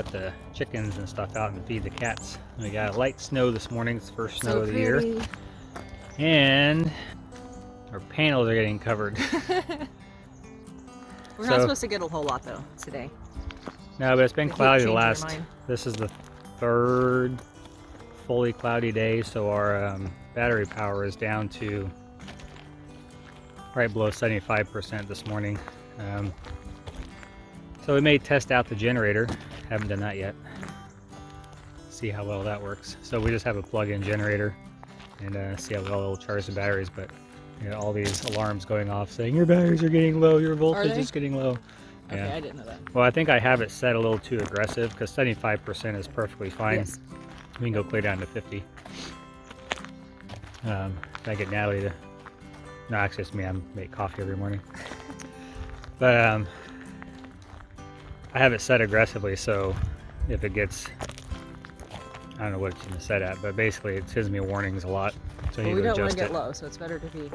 let the chickens and stuff out and feed the cats. We got a light snow this morning. It's the first snow of the year. And our panels are getting covered. We're not supposed to get a whole lot though today. No, but it's been cloudy the last. This is the third fully cloudy day, so our battery power is down to right below 75% this morning. So we may test out the generator. Haven't done that yet. See how well that works. So we just have a plug-in generator and see how well it'll charge the batteries. But you know, all these alarms going off saying your batteries are getting low, your voltage is getting low. Okay, yeah. I didn't know that. Well, I think I have it set a little too aggressive because 75% is perfectly fine. Yes. We can go clear down to 50. I get Natalie to. No, actually, it's me. I make coffee every morning. But I have it set aggressively, so if it gets, I don't know what it's set at, but basically it gives me warnings a lot. So well, you we don't adjust want to get it. low, so it's better to be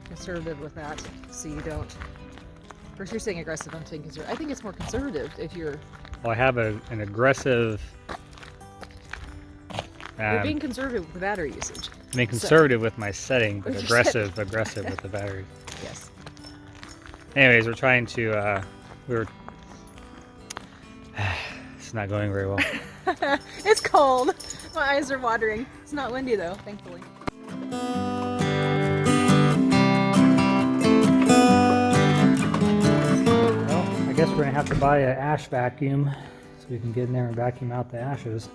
conservative with that, so you don't. First, you're saying aggressive. I'm saying conservative. I think it's more conservative if you're. Well, I have an aggressive. You're being conservative with the battery usage. I mean, conservative with my setting, but aggressive with the battery. Yes. Anyways, we're trying to. It's not going very well. It's cold. My eyes are watering. It's not windy though, thankfully. Well, I guess we're gonna have to buy an ash vacuum so we can get in there and vacuum out the ashes.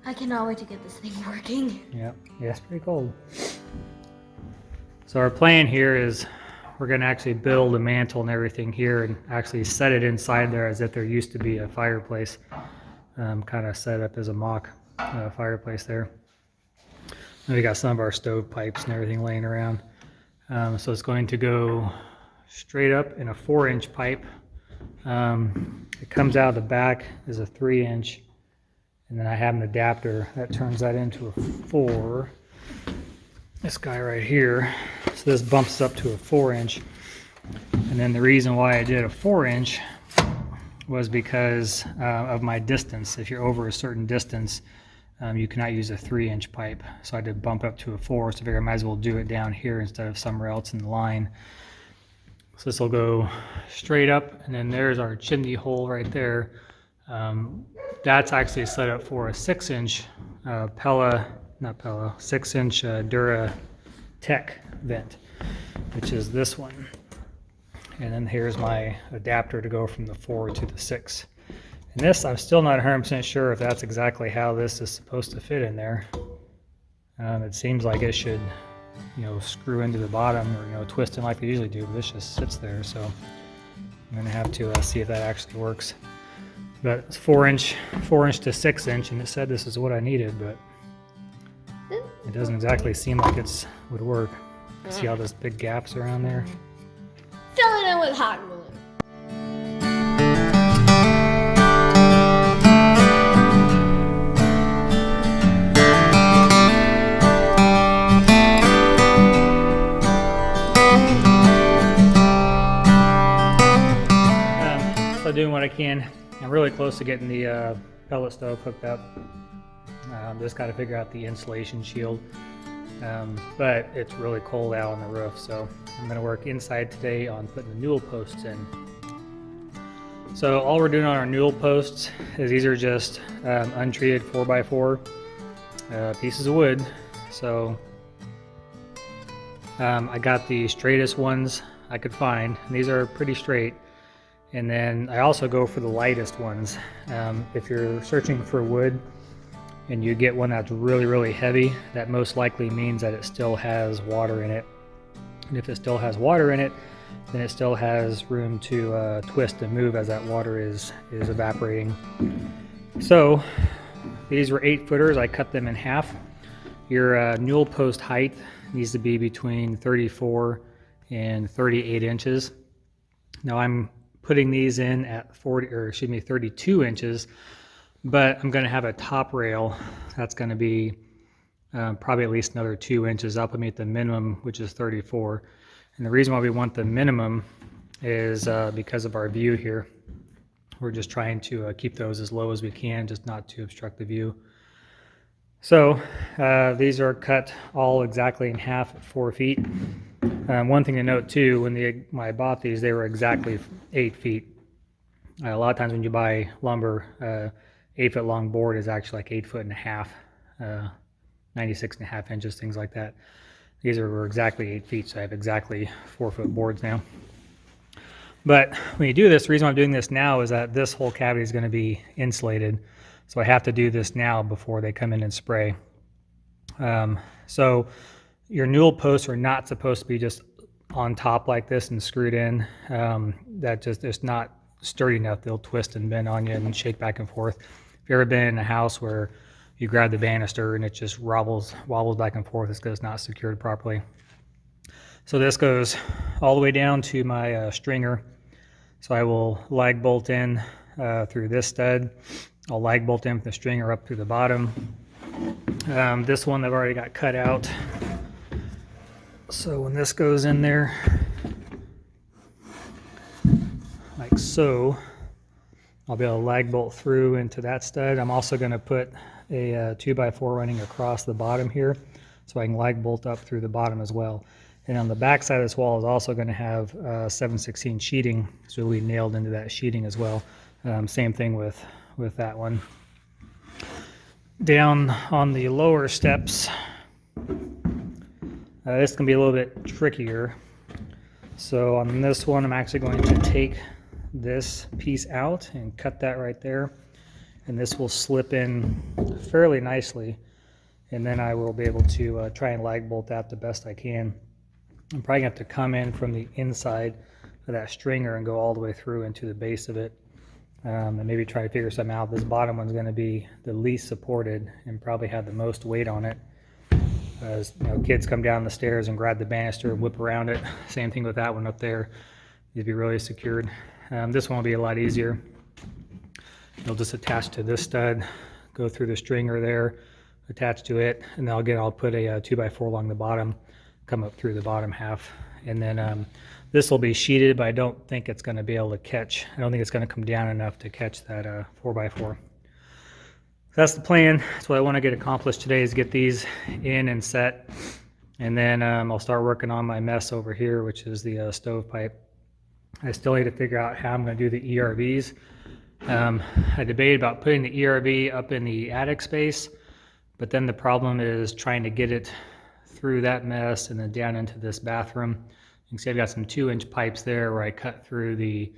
I cannot wait to get this thing working. Yep. Yeah, it's pretty cold. So our plan here is we're going to actually build a mantle and everything here and actually set it inside there as if there used to be a fireplace. Kind of set up as a mock fireplace there. And we got some of our stove pipes and everything laying around. So it's going to go straight up in a 4-inch pipe. It comes out of the back is a 3-inch. And then I have an adapter that turns that into a 4. This guy right here. So this bumps up to a 4-inch. And then the reason why I did a 4-inch was because of my distance. If you're over a certain distance, you cannot use a 3-inch pipe. So I did bump up to a 4, so I figured I might as well do it down here instead of somewhere else in the line. So this will go straight up, and then there's our chimney hole right there. That's actually set up for a 6-inch Pellet, 6-inch Dura Tech vent, which is this one. And then here's my adapter to go from the 4 to the 6. And this, I'm still not 100% sure if that's exactly how this is supposed to fit in there. It seems like it should, you know, screw into the bottom or, you know, twist in like they usually do, but this just sits there. So I'm gonna have to see if that actually works. But it's 4-inch to 6-inch, and it said this is what I needed, but it doesn't exactly seem like it's would work. See all those big gaps around there? Fill it in with hot glue. So doing what I can. I'm really close to getting the pellet stove hooked up. Just got to figure out the insulation shield. But it's really cold out on the roof, so I'm going to work inside today on putting the Newel Posts in. So all we're doing on our Newel Posts is these are just untreated 4x4 pieces of wood. So I got the straightest ones I could find, and these are pretty straight. And then I also go for the lightest ones. If you're searching for wood and you get one that's really, really heavy, that most likely means that it still has water in it. And if it still has water in it, then it still has room to twist and move as that water is evaporating. So these were 8-footers. I cut them in half. Your Newel post height needs to be between 34 and 38 inches. Now I'm putting these in at 32 inches, but I'm going to have a top rail that's going to be probably at least another 2 inches up. I mean, at the minimum, which is 34. And the reason why we want the minimum is because of our view here. We're just trying to keep those as low as we can, just not to obstruct the view. So these are cut all exactly in half at 4 feet. One thing to note too, when I bought these, they were exactly 8 feet. A lot of times when you buy lumber, 8 foot long board is actually like 8.5 feet, 96.5 inches, things like that. These were exactly 8 feet, so I have exactly 4 foot boards now. But when you do this, the reason I'm doing this now is that this whole cavity is going to be insulated. So I have to do this now before they come in and spray. So your Newel posts are not supposed to be just on top like this and screwed in. It's not sturdy enough. They'll twist and bend on you and shake back and forth. If you've ever been in a house where you grab the banister and it just wobbles back and forth, it's because it's not secured properly. So this goes all the way down to my stringer. So I will lag bolt in through this stud. I'll lag bolt in from the stringer up through the bottom. This one I've already got cut out. So when this goes in there, like so, I'll be able to lag bolt through into that stud. I'm also going to put a 2x4 running across the bottom here, so I can lag bolt up through the bottom as well. And on the back side of this wall is also going to have 7/16 sheeting, so it'll be nailed into that sheeting as well. Same thing with that one. Down on the lower steps, this can be a little bit trickier. So on this one, I'm actually going to take this piece out and cut that right there. And this will slip in fairly nicely. And then I will be able to try and lag bolt that the best I can. I'm probably going to have to come in from the inside of that stringer and go all the way through into the base of it. And maybe try to figure something out. This bottom one's going to be the least supported and probably have the most weight on it. As kids come down the stairs and grab the banister and whip around it. Same thing with that one up there. Needs to be really secured. This one will be a lot easier. You'll just attach to this stud, go through the stringer there, attach to it, and then I'll put a 2x4 along the bottom, come up through the bottom half. And then this will be sheeted, but I don't think it's going to be able to catch. I don't think it's going to come down enough to catch that 4x4. That's the plan. That's what I want to get accomplished today, is get these in and set. And then I'll start working on my mess over here, which is the stovepipe. I still need to figure out how I'm going to do the ERVs. I debated about putting the ERV up in the attic space, but then the problem is trying to get it through that mess and then down into this bathroom. You can see I've got some 2-inch pipes there where I cut through the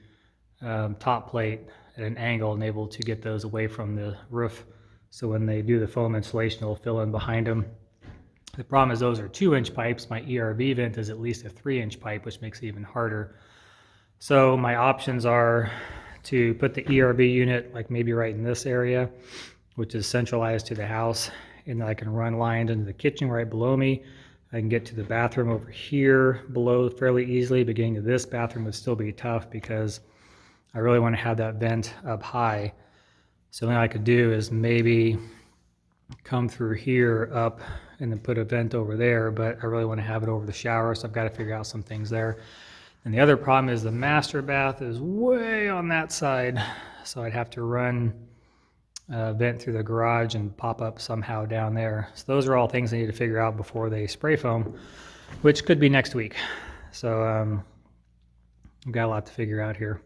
top plate at an angle and able to get those away from the roof. So when they do the foam insulation, it'll fill in behind them. The problem is those are 2-inch pipes. My ERV vent is at least a 3-inch pipe, which makes it even harder. So my options are to put the ERV unit like maybe right in this area, which is centralized to the house, and then I can run lines into the kitchen right below me. I can get to the bathroom over here below fairly easily. Beginning of this bathroom would still be tough because I really want to have that vent up high. So what I could do is maybe come through here up and then put a vent over there, but I really want to have it over the shower, so I've got to figure out some things there. And the other problem is the master bath is way on that side, so I'd have to run a vent through the garage and pop up somehow down there. So those are all things I need to figure out before they spray foam, which could be next week. So I've got a lot to figure out here.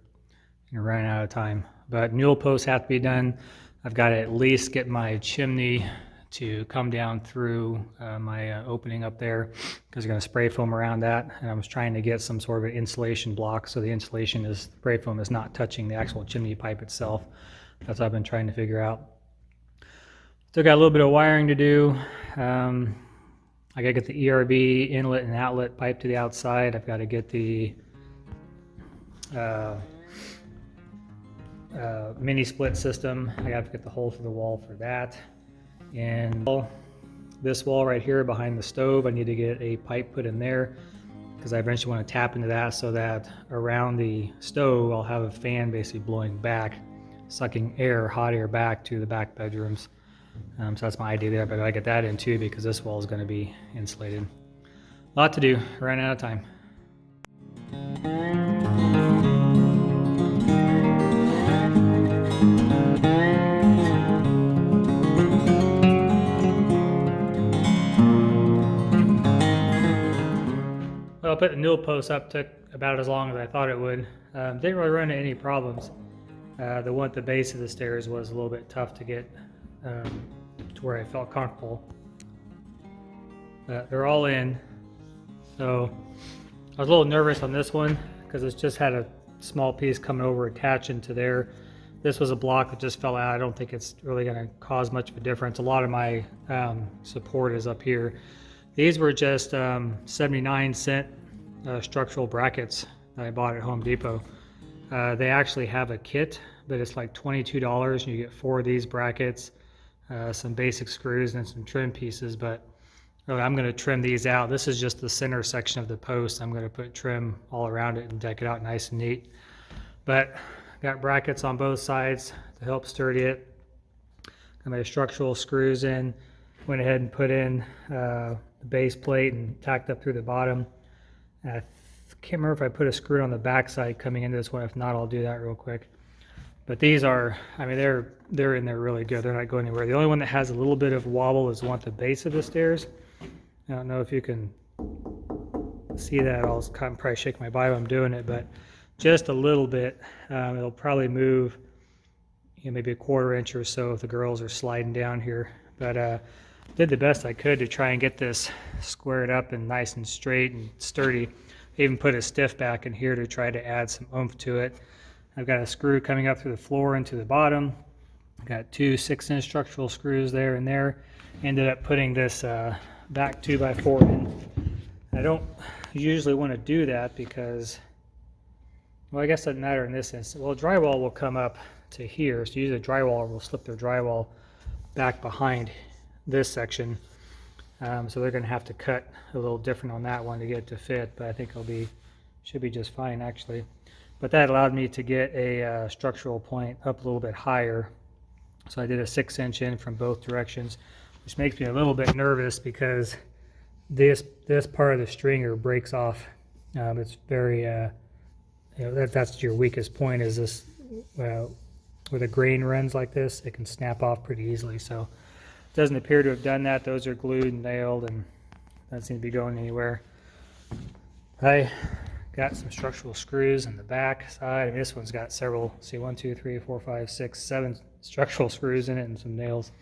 I'm running out of time. But Newel posts have to be done. I've got to at least get my chimney to come down through my opening up there, because they're going to spray foam around that. And I was trying to get some sort of an insulation block, so the insulation is, spray foam is not touching the actual chimney pipe itself. That's what I've been trying to figure out. Still got a little bit of wiring to do. I got to get the ERV inlet and outlet pipe to the outside. I've got to get the mini split system. I got to get the hole through the wall for that. And this wall right here behind the stove, I need to get a pipe put in there, because I eventually want to tap into that so that around the stove I'll have a fan basically blowing back, sucking air, hot air back to the back bedrooms. So that's my idea there, but I get that in too because this wall is going to be insulated. A lot to do, running out of time. Well, putting the Newel posts up took about as long as I thought it would. Didn't really run into any problems. The one at the base of the stairs was a little bit tough to get to where I felt comfortable. They're all in. So I was a little nervous on this one because it's just had a small piece coming over attaching to there. This was a block that just fell out. I don't think it's really going to cause much of a difference. A lot of my support is up here. These were just 79-cent structural brackets that I bought at Home Depot. They actually have a kit, but it's like $22 and you get 4 of these brackets, some basic screws and some trim pieces, but really I'm going to trim these out. This is just the center section of the post. I'm going to put trim all around it and deck it out nice and neat. But got brackets on both sides to help sturdy it. Got my structural screws in. Went ahead and put in the base plate and tacked up through the bottom. I can't remember if I put a screw on the back side coming into this one. If not, I'll do that real quick. But these are, I mean, they're in there really good. They're not going anywhere. The only one that has a little bit of wobble is one at the base of the stairs. I don't know if you can see that. I'll probably shake my body while I'm doing it, but just a little bit. It'll probably move, maybe a 1/4 inch or so if the girls are sliding down here. But did the best I could to try and get this squared up and nice and straight and sturdy. Even put a stiff back in here to try to add some oomph to it. I've got a screw coming up through the floor into the bottom. I've got 2 6-inch structural screws there and there. Ended up putting this back 2x4 in. I don't usually want to do that because, well, I guess it doesn't matter in this instance. Well, drywall will come up to here, so usually drywall will slip their drywall back behind this section. So they're going to have to cut a little different on that one to get it to fit, but I think should be just fine actually. But that allowed me to get a structural point up a little bit higher. So I did a 6-inch in from both directions, which makes me a little bit nervous because this part of the stringer breaks off. It's very, that's your weakest point, is this, where the grain runs like this, it can snap off pretty easily. So it doesn't appear to have done that. Those are glued and nailed and doesn't seem to be going anywhere. I got some structural screws in the back side. I mean, this one's got several, see, 1, 2, 3, 4, 5, 6, 7 structural screws in it and some nails.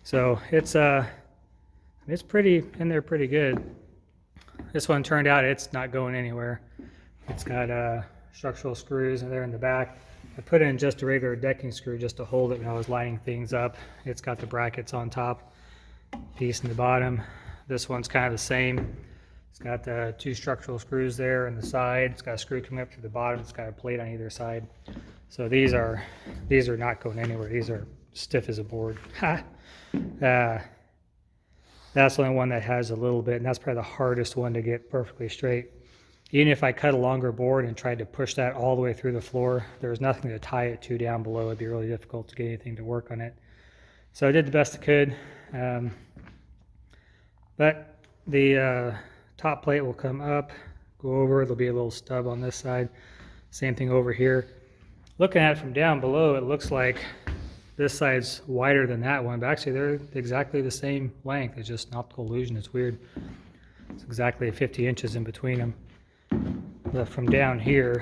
So it's pretty in there, pretty good. This one turned out it's not going anywhere. It's got structural screws in there in the back. I put in just a regular decking screw just to hold it when I was lining things up. It's got the brackets on top, piece in the bottom. This one's kind of the same. It's got 2 structural screws there on the side. It's got a screw coming up through the bottom. It's got a plate on either side. So these are not going anywhere. These are stiff as a board. That's the only one that has a little bit, and that's probably the hardest one to get perfectly straight. Even if I cut a longer board and tried to push that all the way through the floor, there's nothing to tie it to down below. It'd be really difficult to get anything to work on it. So I did the best I could. But the top plate will come up, go over. There'll be a little stub on this side. Same thing over here. Looking at it from down below, it looks like this side's wider than that one, but actually they're exactly the same length. It's just an optical illusion. It's weird. It's exactly 50 inches in between them. But from down here,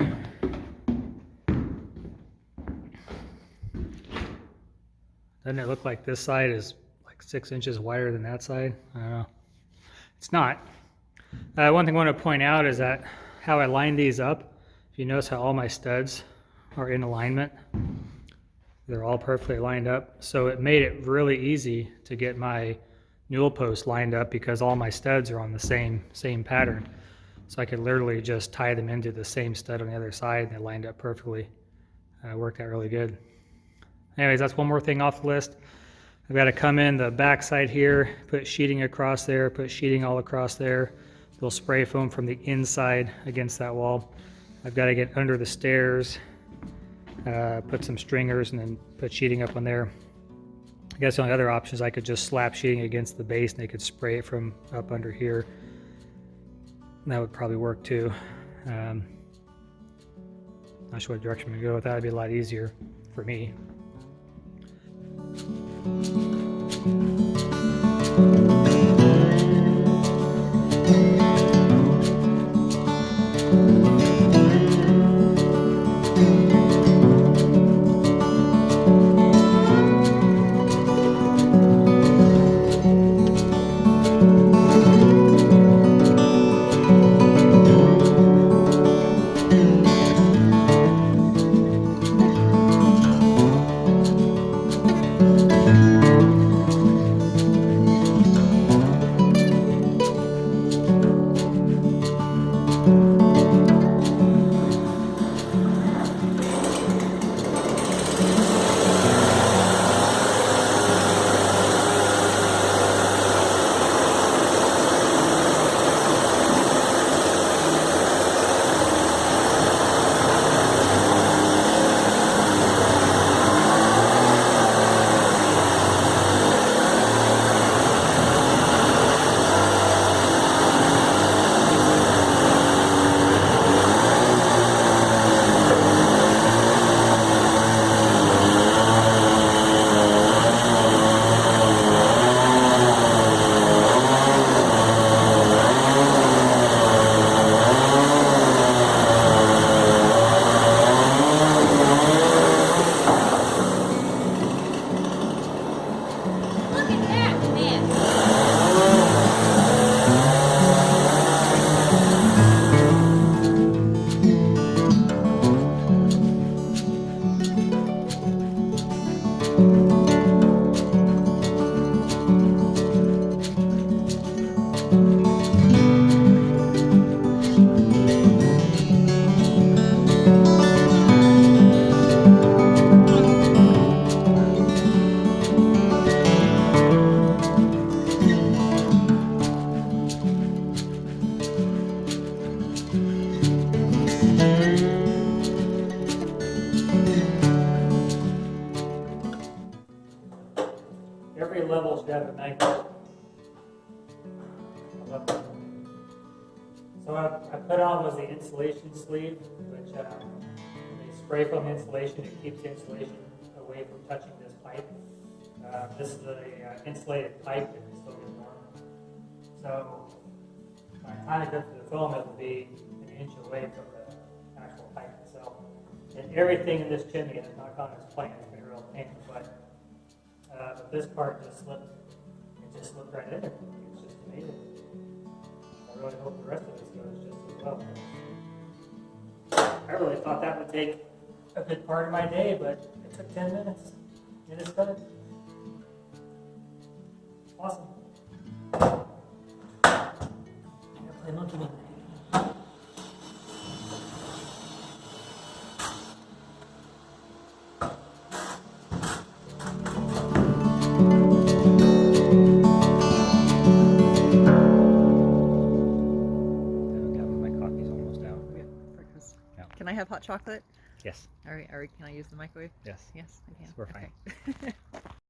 doesn't it look like this side is like 6 inches wider than that side? I don't know. It's not. One thing I want to point out is that how I lined these up, if you notice how all my studs are in alignment, they're all perfectly lined up. So it made it really easy to get my Newel post lined up because all my studs are on the same pattern. So I could literally just tie them into the same stud on the other side and they lined up perfectly. Worked out really good. Anyways, that's one more thing off the list. I've got to come in the back side here, put sheeting across there, put sheeting all across there. Little spray foam from the inside against that wall. I've got to get under the stairs, put some stringers and then put sheeting up on there. I guess the only other option is I could just slap sheeting against the base and they could spray it from up under here. That would probably work too. Not sure what direction I'm going to go with that. It'd be a lot easier for me. every level should have a magnet. So what I put on was the insulation sleeve, which they spray foam insulation. It keeps the insulation away from touching this pipe. This is a insulated pipe that can still get warm. So by the time it gets to the foam, it will be an inch away from the actual pipe itself. And everything in this chimney, and knock on this plane, it's been a real pain in the butt. But this part just slipped. It just slipped right in there. It's just amazing. I really hope the rest of this goes just as well. I really thought that would take a good part of my day, but it took 10 minutes. It is done. Awesome. Play monkey man. My coffee's almost out. Yeah. Can I have hot chocolate? Yes. All right. Can I use the microwave? Yes. Yes, I can. We're fine. Okay.